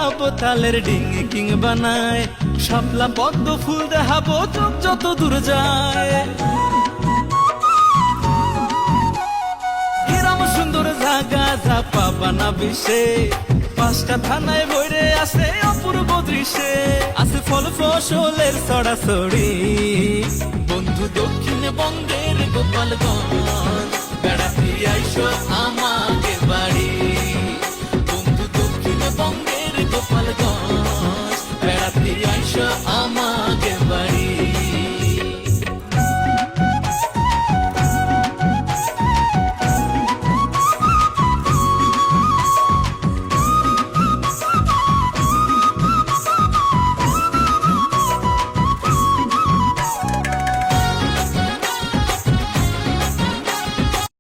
দেখাবো তালের ডিঙি কিং বানায়, শাপলা পদ্ম ফুল দেখাবো চোখ যত দূর যায়। কিরম সুন্দর জাগা যা পাবা না বিশ্বে, 5টা থানায় বইরে আছে অপূর্ব দৃশ্যে, আছে ফল ফসলের ছড়াছড়ি। বন্ধু দক্ষিণবঙ্গের গোপালগঞ্জ, বেড়াতে আইসো আমাদের বাড়ি। বন্ধু দক্ষিণবঙ্গের গোপালগঞ্জ, বেড়াতে আইসো আমার